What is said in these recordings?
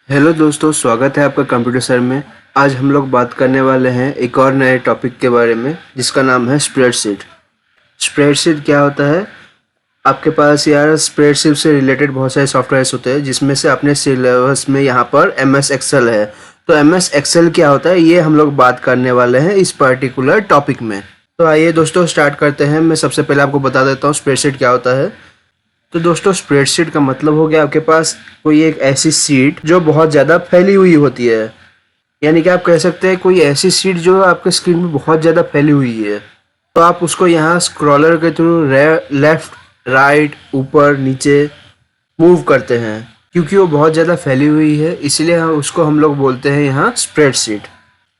Hello दोस्तों, स्वागत है आपका कंप्यूटर सर में। आज हम लोग बात करने वाले हैं एक और नए टॉपिक के बारे में जिसका नाम है स्प्रेडशीट। स्प्रेडशीट क्या होता है? आपके पास यार स्प्रेडशीट से रिलेटेड बहुत सारे सॉफ्टवेयर्स होते हैं जिसमें से अपने सिलेबस में यहाँ पर MS एक्सेल है। तो MS एक्सेल क्या होता है ये हम लोग बात करने वाले हैं इस पर्टिकुलर टॉपिक में। तो आइए दोस्तों स्टार्ट करते हैं। मैं सबसे पहले आपको बता देता हूँ स्प्रेडशीट क्या होता है। तो दोस्तों स्प्रेडशीट का मतलब हो गया आपके पास कोई एक ऐसी शीट जो बहुत ज़्यादा फैली हुई होती है। यानी कि आप कह सकते हैं कोई ऐसी शीट जो आपके स्क्रीन में बहुत ज़्यादा फैली हुई है। तो आप उसको यहाँ स्क्रॉलर के थ्रू लेफ्ट राइट ऊपर नीचे मूव करते हैं क्योंकि वो बहुत ज़्यादा फैली हुई है, इसलिए उसको हम लोग बोलते हैं यहाँ स्प्रेडशीट।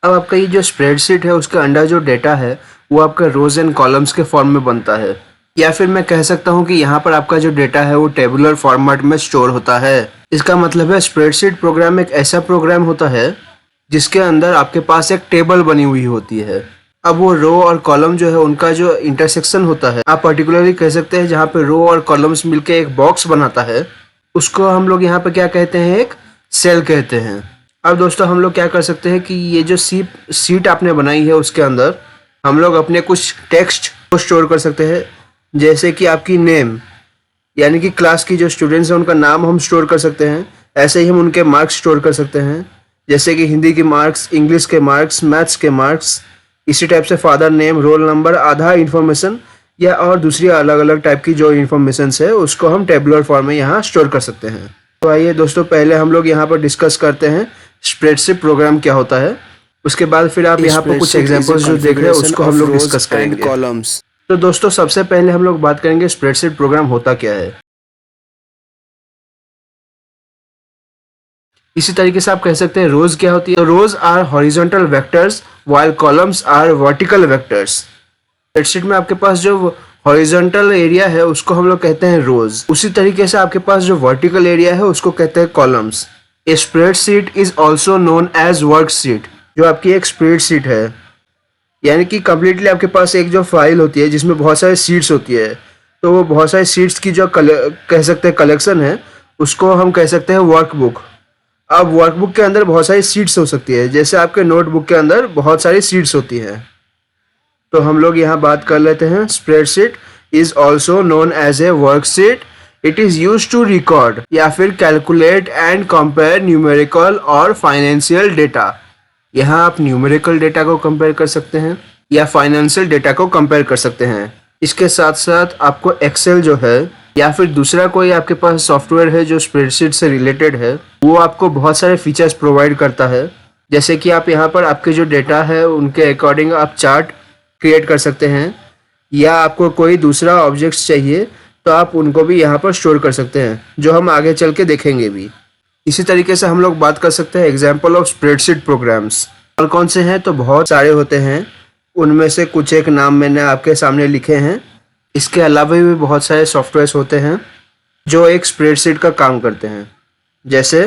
अब आपका ये जो स्प्रेडशीट है उसके अंदर जो डेटा है वो आपका रोज एंड कॉलम्स के फॉर्म में बनता है, या फिर मैं कह सकता हूँ कि यहाँ पर आपका जो डेटा है वो टेबुलर फॉर्मेट में स्टोर होता है। इसका मतलब है स्प्रेडशीट प्रोग्राम एक ऐसा प्रोग्राम होता है जिसके अंदर आपके पास एक टेबल बनी हुई होती है। अब वो रो और कॉलम जो है उनका जो इंटरसेक्शन होता है, आप पर्टिकुलरली कह सकते हैं जहाँ पे रो और कॉलम्स मिलके एक बॉक्स बनाता है, उसको हम लोग यहाँ पे क्या कहते हैं, एक सेल कहते हैं। अब दोस्तों हम लोग क्या कर सकते हैं कि ये जो सीट आपने बनाई है उसके अंदर हम लोग अपने कुछ टेक्स्ट को स्टोर कर सकते हैं, जैसे कि आपकी नेम यानी कि क्लास की जो स्टूडेंट्स हैं उनका नाम हम स्टोर कर सकते हैं। ऐसे ही हम उनके मार्क्स स्टोर कर सकते हैं, जैसे कि हिंदी के मार्क्स, इंग्लिश के मार्क्स, मैथ्स के मार्क्स। इसी टाइप से फादर नेम, रोल नंबर, आधार इन्फॉर्मेशन या और दूसरी अलग अलग टाइप की जो इन्फॉर्मेशन है उसको हम टेबुलर फॉर्म में यहाँ स्टोर कर सकते हैं। तो आइए दोस्तों पहले हम लोग यहाँ पर डिस्कस करते हैं स्प्रेडशीट प्रोग्राम क्या होता है। उसके बाद फिर आप यहाँ पर कुछ एग्जाम्पल्स जो देख रहे हैं उसको हम लोग डिस्कस करेंगे। तो दोस्तों सबसे पहले हम लोग बात करेंगे स्प्रेडशीट प्रोग्राम होता क्या है। इसी तरीके से आप कह सकते हैं रोज क्या होती है। तो rows are horizontal vectors while columns are vertical vectors. Spreadsheet में आपके पास जो हॉरिजॉन्टल एरिया है उसको हम लोग कहते हैं रोज। उसी तरीके से आपके पास जो वर्टिकल एरिया है उसको कहते हैं columns. A spreadsheet is also known as worksheet. जो आपकी एक स्प्रेडशीट है यानी कि कम्प्लीटली आपके पास एक जो फाइल होती है जिसमें बहुत सारे शीट्स होती है, तो वो बहुत सारे शीट्स की जो कह सकते हैं कलेक्शन है उसको हम कह सकते हैं वर्कबुक। अब वर्कबुक के अंदर बहुत सारी शीट्स हो सकती है, जैसे आपके नोटबुक के अंदर बहुत सारी शीट्स होती है। तो हम लोग यहाँ बात कर लेते हैं spreadsheet is also known as a worksheet. It is use to record या फिर कैलकुलेट एंड कंपेयर न्यूमेरिकल और फाइनेंशियल डेटा। यहाँ आप न्यूमेरिकल डेटा को कंपेयर कर सकते हैं या फाइनेंशियल डेटा को कंपेयर कर सकते हैं। इसके साथ साथ आपको एक्सेल जो है या फिर दूसरा कोई आपके पास सॉफ्टवेयर है जो स्प्रेडशीट से रिलेटेड है, वो आपको बहुत सारे फीचर्स प्रोवाइड करता है। जैसे कि आप यहाँ पर आपके जो डेटा है उनके अकॉर्डिंग आप चार्ट क्रिएट कर सकते हैं, या आपको कोई दूसरा ऑब्जेक्ट्स चाहिए तो आप उनको भी यहाँ पर स्टोर कर सकते हैं, जो हम आगे चल के देखेंगे भी। इसी तरीके से हम लोग बात कर सकते हैं एग्जाम्पल ऑफ स्प्रेडशीट प्रोग्राम्स। और कौन से हैं, तो बहुत सारे होते हैं, उनमें से कुछ एक नाम मैंने आपके सामने लिखे हैं। इसके अलावा भी बहुत सारे सॉफ्टवेयर्स होते हैं जो एक स्प्रेडशीट का काम करते हैं। जैसे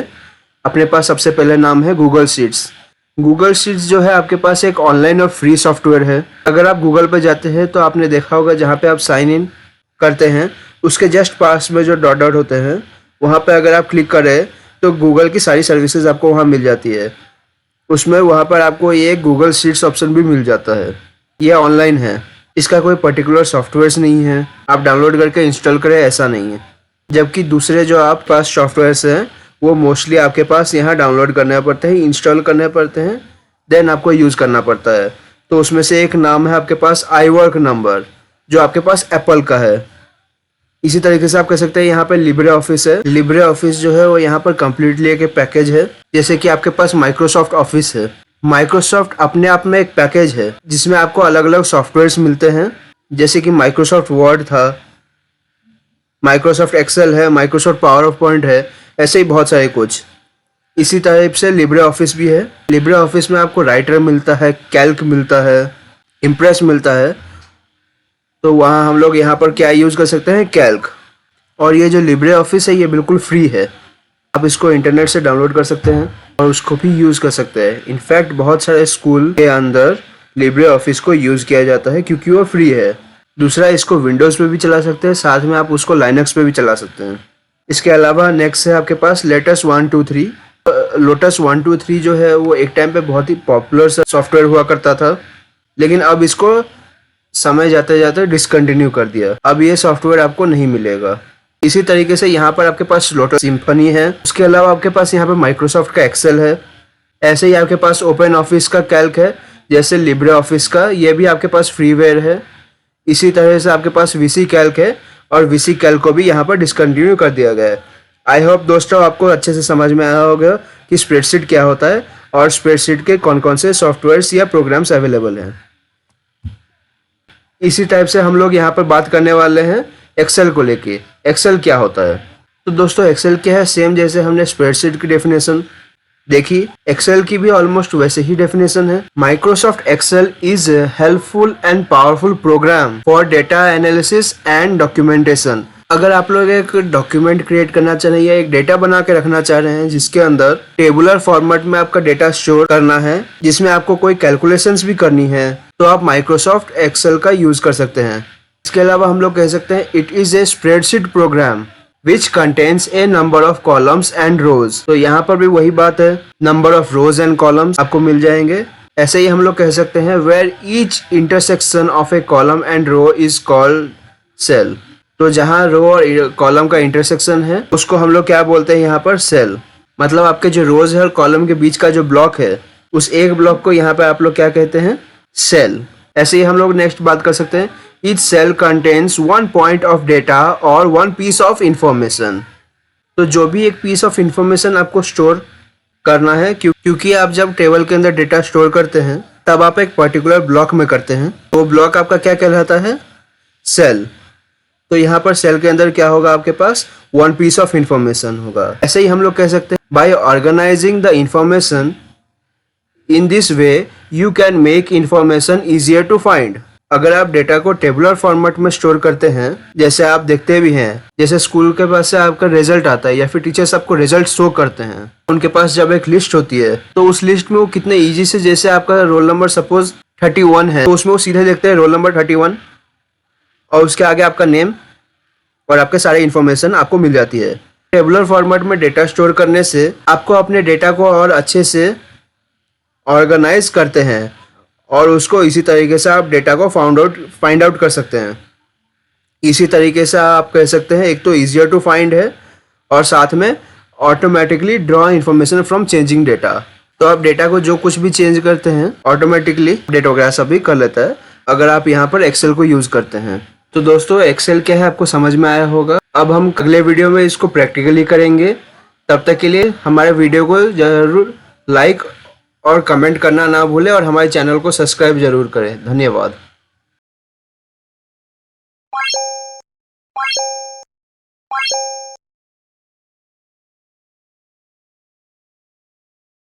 अपने पास सबसे पहले नाम है गूगल शीट्स। गूगल शीट्स जो है आपके पास एक ऑनलाइन और फ्री सॉफ्टवेयर है। अगर आप गूगल पर जाते हैं तो आपने देखा होगा जहाँ पे आप साइन इन करते हैं उसके जस्ट पास में जो डॉट डॉट होते हैं वहाँ पे अगर आप क्लिक करें तो गूगल की सारी सर्विसेज आपको वहाँ मिल जाती है। उसमें वहाँ पर आपको ये गूगल शीट्स ऑप्शन भी मिल जाता है। ये ऑनलाइन है, इसका कोई पर्टिकुलर सॉफ्टवेयर्स नहीं है, आप डाउनलोड करके इंस्टॉल करें ऐसा नहीं है। जबकि दूसरे जो आप पास सॉफ्टवेयर्स हैं वो मोस्टली आपके पास यहाँ डाउनलोड करने पड़ते हैं, इंस्टॉल करने पड़ते हैं, देन आपको यूज़ करना पड़ता है। तो उसमें से एक नाम है आपके पास iWork नंबर, जो आपके पास एप्पल का है। इसी तरीके से आप कह सकते हैं यहाँ पे लिब्रे ऑफिस है। लिब्रे ऑफिस जो है वो यहाँ पर कम्प्लीटली एक पैकेज है। जैसे कि आपके पास माइक्रोसॉफ्ट ऑफिस है। माइक्रोसॉफ्ट अपने आप में एक पैकेज है जिसमें आपको अलग अलग सॉफ्टवेयर्स मिलते हैं, जैसे कि माइक्रोसॉफ्ट वर्ड था, माइक्रोसॉफ्ट एक्सेल है, माइक्रोसॉफ्ट पावर पॉइंट है, ऐसे ही बहुत सारे कुछ। इसी टाइप से लिब्रे ऑफिस भी है। लिब्रे ऑफिस में आपको राइटर मिलता है, कैल्क मिलता है, इम्प्रेस मिलता है। तो वहाँ हम लोग यहाँ पर क्या यूज़ कर सकते हैं, कैल्क। और ये जो लिब्रे ऑफिस है ये बिल्कुल फ्री है, आप इसको इंटरनेट से डाउनलोड कर सकते हैं और उसको भी यूज़ कर सकते हैं। इनफैक्ट बहुत सारे स्कूल के अंदर लिब्रे ऑफिस को यूज़ किया जाता है क्योंकि वो फ्री है। दूसरा, इसको विंडोज़ पे भी चला सकते हैं, साथ में आप उसको लाइनक्स पे भी चला सकते हैं। इसके अलावा नेक्स्ट है आपके पास लेटेस्ट 1 2 3। लोटस 123 जो है वो एक टाइम पे बहुत ही पॉपुलर सॉफ्टवेयर हुआ करता था, लेकिन अब इसको समय जाते जाते डिसकंटिन्यू कर दिया। अब ये सॉफ्टवेयर आपको नहीं मिलेगा। इसी तरीके से यहाँ पर आपके पास लोटस सिम्फनी है, उसके अलावा आपके पास यहाँ पर माइक्रोसॉफ्ट का एक्सेल है। ऐसे ही आपके पास ओपन ऑफिस का कैल्क है, जैसे लिब्रे ऑफिस का, ये भी आपके पास फ्रीवेयर है। इसी तरह से आपके पास वीसी कैल्क है और वीसी कैल्क को भी यहाँ पर डिसकंटिन्यू कर दिया गया है। आई होप दोस्तों आपको अच्छे से समझ में आया होगा कि स्प्रेडशीट क्या होता है और स्प्रेडशीट के कौन कौन से सॉफ्टवेयर्स या प्रोग्राम्स अवेलेबल हैं। इसी टाइप से हम लोग यहाँ पर बात करने वाले हैं एक्सेल को लेके। एक्सेल क्या होता है? तो दोस्तों एक्सेल क्या है, सेम जैसे हमने स्प्रेडशीट की डेफिनेशन देखी, एक्सेल की भी ऑलमोस्ट वैसे ही डेफिनेशन है। Microsoft Excel is helpful and powerful program for data analysis and documentation. अगर आप लोग एक डॉक्यूमेंट क्रिएट करना चाह रहे हैं या एक डेटा बना के रखना चाह रहे हैं जिसके अंदर टेबुलर फॉर्मेट में आपका डेटा स्टोर करना है, जिसमें आपको कोई कैलकुलेशंस भी करनी है, तो आप माइक्रोसॉफ्ट एक्सेल का यूज कर सकते हैं। इसके अलावा हम लोग कह सकते हैं it is a spreadsheet program which contains a number of columns and rows. तो यहाँ पर भी वही बात है, number of rows and columns आपको मिल जाएंगे। ऐसे ही हम लोग कह सकते हैं where each intersection of a column and row is called cell. तो जहाँ रो और कॉलम का इंटरसेक्शन है उसको हम लोग क्या बोलते हैं यहाँ पर, सेल। मतलब आपके जो रोज है और कॉलम के बीच का जो ब्लॉक है, उस एक ब्लॉक को यहाँ पे आप लोग क्या कहते हैं, सेल। ऐसे ही हम लोग नेक्स्ट बात कर सकते हैं each cell contains one point of data और वन पीस ऑफ इंफॉर्मेशन। तो जो भी एक पीस ऑफ इंफॉर्मेशन आपको स्टोर करना है, क्योंकि आप जब टेबल के अंदर डेटा स्टोर करते हैं तब आप एक पर्टिकुलर ब्लॉक में करते हैं, वो ब्लॉक आपका क्या कहलाता है, सेल। तो यहाँ पर सेल के अंदर क्या होगा, आपके पास वन पीस ऑफ इंफॉर्मेशन होगा। ऐसे ही हम लोग कह सकते हैं by organising the information in this way you can make information easier to find. अगर आप डेटा को टेबुलर फॉर्मेट में स्टोर करते हैं, जैसे आप देखते भी हैं, जैसे स्कूल के पास से आपका रिजल्ट आता है या फिर टीचर्स आपको रिजल्ट शो करते हैं, उनके पास जब एक लिस्ट होती है तो उस लिस्ट में वो कितने इजी से, जैसे आपका रोल नंबर सपोज 31 है तो उसमें वो सीधे देखते हैं रोल नंबर 31 और उसके आगे आपका नेम और आपके सारे इन्फॉर्मेशन आपको मिल जाती है। टेबुलर फॉर्मेट में डेटा स्टोर करने से आपको अपने डेटा को और अच्छे से ऑर्गेनाइज करते हैं और उसको इसी तरीके से आप डेटा को फाइंड आउट कर सकते हैं। इसी तरीके से आप कह सकते हैं एक तो ईजियर टू फाइंड है और साथ में automatically draw information from changing data. तो आप डेटा को जो कुछ भी चेंज करते हैं ऑटोमेटिकली अपडेट वगैरह सभी कर लेता है अगर आप यहाँ पर एक्सेल को यूज करते हैं। तो दोस्तों एक्सेल क्या है आपको समझ में आया होगा। अब हम अगले वीडियो में इसको प्रैक्टिकली करेंगे। तब तक के लिए हमारे वीडियो को जरूर लाइक और कमेंट करना ना भूलें और हमारे चैनल को सब्सक्राइब जरूर करें। धन्यवाद।